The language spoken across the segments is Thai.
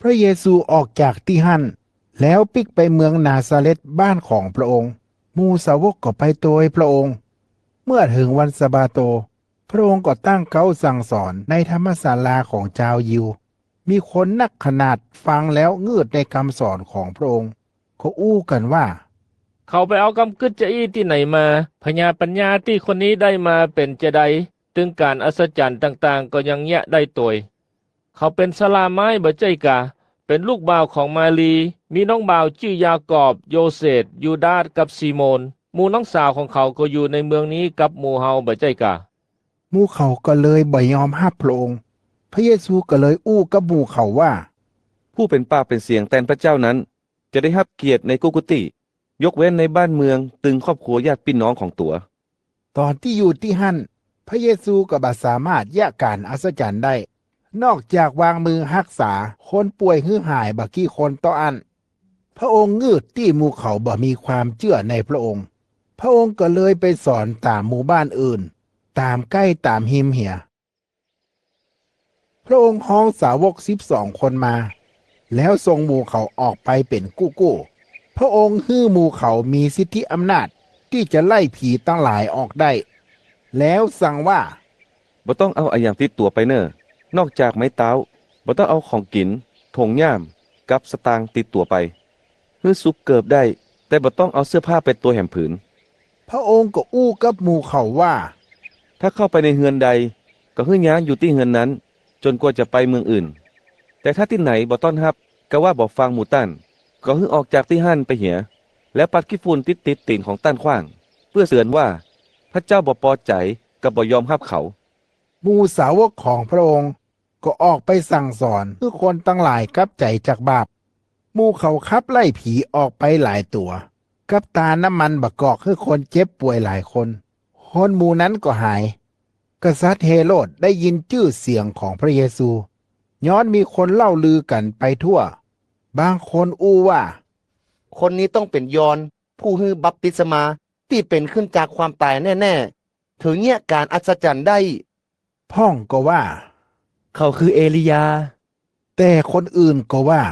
ระเยซูออกจากที่หั่นแล้วปิกไปเมืองนาซาเร็ตบ้านของพระองค์หมู่สาวกก็ไปโดยพระองค์เมื่อถึงวันสะบาโตพระองค์ก็ตั้งเก้าสั่งสอนในธรรมศาลาของชาวยิวมีคนนักขนาดฟังแล้วเงือดในคำสอนของพระองค์เขาอู้กันว่าเขาไปเอากำกึดจะอี้ที่ไหนมาพญาปัญญาที่คนนี้ได้มาเป็นจะใดถึงการอัศจรรย์ต่างๆก็ยังแยะได้ตวยเขาเป็นสลาไม้บ่ใจกะเป็นลูกบ่าวของมารีมีน้องบ่าวชื่อยากอบโยเซฟยูดาสกับซีโมนหมู่น้องสาวของเขาก็อยู่ในเมืองนี้กับหมู่เฮาบ่ใจกะหมู่เขาก็เลยบ่ยอมรับพระองค์พระเยซูก็เลยอู้กับหมู่เขาว่าผู้เป็นปากเป็นเสียงแทนพระเจ้านั้นจะได้รับเกียรติในกุฏิยกเว้นในบ้านเมืองตึงครอบครัวญาติพี่น้องของตัวตอนที่อยู่ที่หั่นพระเยซูก็บ่สามารถแยกการอัศจรรย์ได้นอกจากวางมือรักษาคนป่วยหื้อหายบักกี่คนต่ออันพระองค์งืดที่หมู่เขาบ่มีความเชื่อในพระองค์พระองค์ก็เลยไปสอนตามหมู่บ้านอื่นตามใกล้ตามหิมเหียพระองค์ห้องสาวก12 คนมาแล้วทรงหมู่เขาออกไปเป็นกู้พระองค์ฮื้อหมู่เขามีสิทธิอำนาจที่จะไล่ผีตั้งหลายออกได้แล้วสั่งว่าบ่ต้องเอาอะหยังติดตัวไปเน้อนอกจากไม้เท้าบ่ต้องเอาของกินถงย่ามกับสตางค์ติดตัวไปเพื่อสุกเกิบได้แต่บ่ต้องเอาเสื้อผ้าเป็นตัวแหมผืนพระองค์ก็อู้กับหมู่เขาว่าถ้าเข้าไปในเฮือนใดก็ฮื้อย้างอยู่ที่เฮือนนั้นจนกว่าจะไปเมืองอื่นแต่ถ้าที่ไหนบ่ต้อนรับก็ว่าบ่ฟังหมู่ต้านก็ฮื้อออกจากที่หั่นไปเหียแล้วปัดขี้ฝุ่นติดตีนของต้านขว้างเพื่อเตือนว่าพระเจ้าบ่พอใจกับบ่ยอมรับเขาหมู่สาวกของพระองค์ก็ออกไปสั่งสอนให้คนตั้งหลายกลับใจจากบาปหมู่เขาขับไล่ผีออกไปหลายตัวกับตาน้ำมันบะกอกให้คนเจ็บป่วยหลายคนคนหมู่นั้นก็หายกษัตริย์เฮโรดได้ยินชื่อเสียงของพระเยซูย้อนมีคนเล่าลือกันไปทั่วบางคนอู้ว่าคนนี้ต้องเป็นยอห์นผู้ฮือบัพติศมาที่เป็นขึ้นจากความตายแน่ๆถึงเนี่ยการอัศจรรย์ได้พ่องก็ว่าเขาคือเอลียาแต่คนอื่นก็ว่า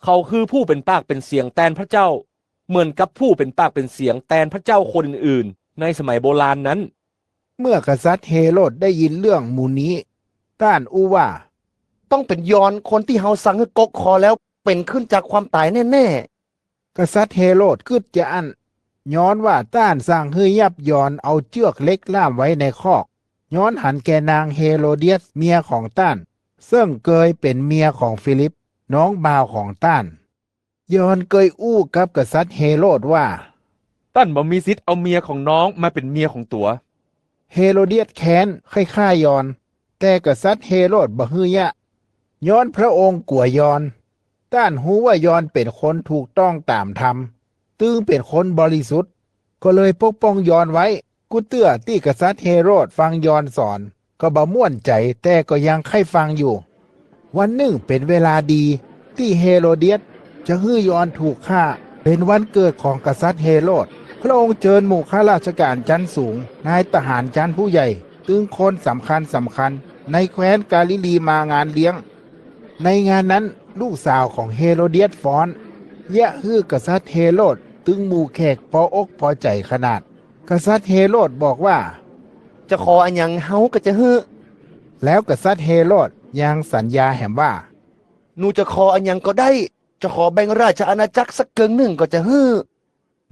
เขาคือผู้เป็นปากเป็นเสียงแทนพระเจ้าเหมือนกับผู้เป็นปากเป็นเสียงแทนพระเจ้าคนอื่นๆในสมัยโบราณนั้นเมื่อกษัตริย์เฮโรดได้ยินเรื่องหมู่นี้ต้านอู้ว่าต้องเป็นยอห์นคนที่เฮาสั่งให้กกคอแล้วเป็นขึ้นจากความตายแน่กษัตริย์เฮโรดคิดจะอันย้อนว่าต้านสร้างให้ยับย้อนเอาเชือกเล็กล่ามไว้ในคอกย้อนหันแก่นางเฮโรเดียสเมียของต้านซึ่งเคยเป็นเมียของฟิลิปน้องบ่าวของต้านย้อนเคยอู้กับกษัตริย์เฮโรดว่าตั้นบ่มีสิทธิ์เอาเมียของน้องมาเป็นเมียของตัวเฮโรเดียสแค้นค่ายๆย้อนแต่กษัตริย์เฮโรดบ่ฮื้อยะย้อนพระองค์กลัวยอนต้านหูว่ายอนเป็นคนถูกต้องตามธรรมตึงเป็นคนบริสุทธิ์ก็เลยปกป้องยอนไว้กูเตื้อที่กษัตริย์เฮโรดฟังยอนสอนก็บ่ม่วนใจแต่ก็ยังใคร่ฟังอยู่วันหนึ่งเป็นเวลาดีที่เฮโรเดียสจะฮื้อยอนถูกฆ่าเป็นวันเกิดของกษัตริย์เฮโรดพระองค์เชิญหมู่ข้าราชการชั้นสูงนายทหารชั้นผู้ใหญ่ตึงคนสำคัญในแคว้นกาลิลีมางานเลี้ยงในงานนั้นลูกสาวของเฮโรเดียสฟ้อนแยะฮื้อกษัตริย์เฮโรดตึงหมู่แขกพออกพอใจขนาดกษัตริย์เฮโรดบอกว่าจะขออันยังเฮาก็จะฮื้อแล้วกษัตริย์เฮโรดยังสัญญาแหมว่าหนูจะขออันยังก็ได้จะขอแบ่งราชอาณาจักรสักเกิงหนึ่งก็จะฮื้อ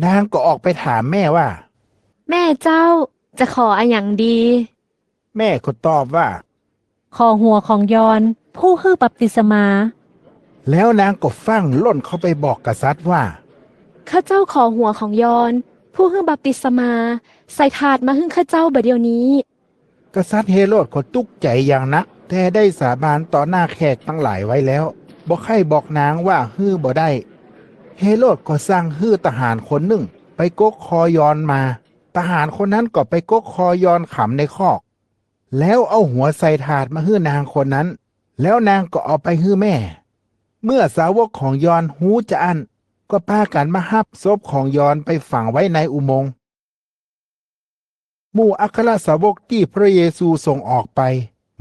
นางก็ออกไปถามแม่ว่าแม่เจ้าจะขออันอย่างดี แม่ก็ตอบว่าขอหัวของยอนผู้ฮื้อบัพติศมา แล้วนางก็ฟังล่นเข้าไปบอกกษัตริย์ว่าข้าเจ้าขอหัวของยอนผู้ฮื้อบัพติศมาใส่ถาดมาหึ่งข้าเจ้าบัดเดี๋ยวนี้กษัตริย์เฮโรดก็ตุกใจอย่างนักแต่ได้สาบานต่อหน้าแขกทั้งหลายไว้แล้วบ่ใครบอกนางว่าฮื้อบ่ได้เฮโรดก็สั่งฮื้อทหารคนหนึ่งไปกกคอยอนมาทหารคนนั้นก็ไปกกคอยอนขำในคอกแล้วเอาหัวใส่ถาดมาฮื้อนางคนนั้นแล้วนางก็เอาไปฮื้อแม่เมื่อสาวกของยอนหูจะอั้นก็พากันมาหับศพของยอนไปฝังไว้ในอุโมงค์หมู่อัครสาวกที่พระเยซูส่งออกไป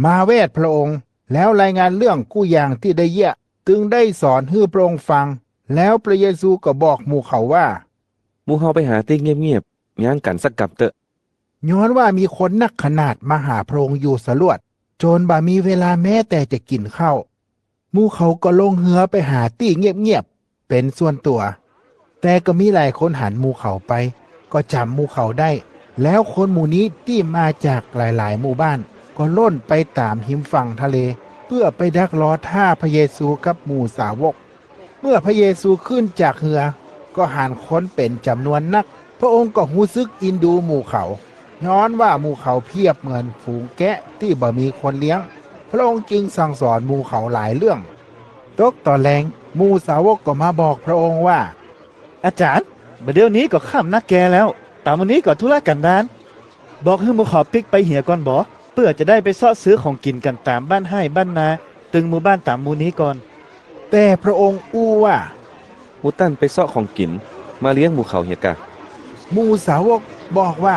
มาแวดพระองค์แล้วรายงานเรื่องกู้อย่างที่ได้เยี่ย จึงได้สอนให้พระองค์ฟัง แล้วพระเยซูก็บอกหมู่เขาว่า หมู่เฮาไปหาที่เงียบๆย่างกันสักกับเตอะ ย้อนว่ามีคนนักขนาดมาหาพระองค์อยู่สลวด จนบ่มีเวลาแม้แต่จะกินข้าวหมู่เขาก็ลงเหือไปหาตี้เงียบๆเป็นส่วนตัว แต่ก็มีหลายคนหันหมู่เขาไป ก็จำหมู่เขาได้ แล้วคนหมู่นี้ที่มาจากหลายๆหมู่บ้าน ก็ล่นไปตามหิมฝั่งทะเล เพื่อไปดักรอท่าพระเยซูกับหมู่สาวก เมื่อพระเยซูขึ้นจากเรือ ก็หันคนเป็นจำนวนนัก พระองค์ก็หูซึกอินดูหมู่เขา ย้อนว่าหมู่เขาเพียบเหมือนฝูงแกะที่บ่มีคนเลี้ยง พระองค์จึงสั่งสอนหมู่เขาหลายเรื่อง ตกตอนแรงหมู่สาวกก็มาบอกพระองค์ว่า อาจารย์บัดเดี๋ยวนี้ก็ค่ำนักแกแล้ว ตามวันนี้ก็ธุระกันดานบอกให้หมู่เขาปิกไปเหียก่อนบ่เพื่อจะได้ไปเสาะซื้อของกินกันตามบ้านให้บ้านนา ตึงหมู่บ้านตามหมู่นี้ก่อน แต่พระองค์อู้ว่า หมู่ตั้นไปเซาะของกิน มาเลี้ยงหมู่เขาเหียกะ หมู่สาวกบอกว่า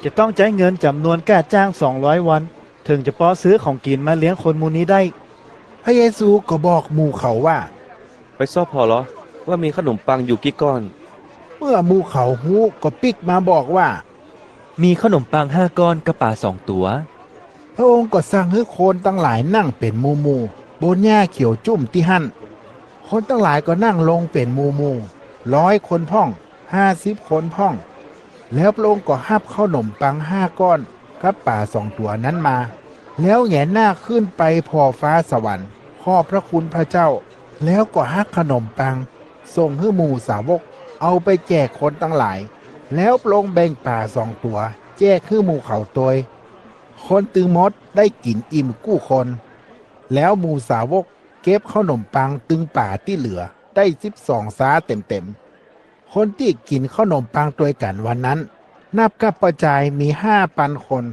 จะต้องจ่ายเงินจำนวนค่าจ้าง200 วัน ถึงจะพอซื้อของกินมาเลี้ยงคนหมู่นี้ได้ พระเยซูก็บอกหมู่เขาว่า ไปเซาะพอเหรอว่ามีขนมปังอยู่กี่ก้อน เมื่อหมู่เขาฮู้ก็ปิกมาบอกว่า มีขนมปัง5 ก้อนกับปลา2 ตัว พระองค์ก็สั่งให้คนตั้งหลายนั่งเป็นหมู่บนหญ้าเขียวจุ่มที่หั่นคนตั้งหลายก็นั่งลงเป็นหมู่100 คนพ่อง50 คนพ่อง แล้วพระองค์ก็หับขนมปัง5 ก้อนกับปลา2 ตัวนั้นมา แล้วแหงนหน้าขึ้นไปพอฟ้าสวรรค์ขอบพระคุณพระเจ้า แล้วก็หักขนมปังส่งให้หมู่สาวกเอาไปแจกคนตั้งหลาย แล้วพระองค์แบ่งปลา2 ตัว แจกให้หมู่เขาตัว คนตึงมดได้กินอิ่มกู้คน แล้วหมู่สาวกเก็บขนมปังตึงป่าที่เหลือได้12 ซ้าเต็มๆ คนที่กินขนมปังตัวยกันวันนั้น นับกับประจายมี5,000 คน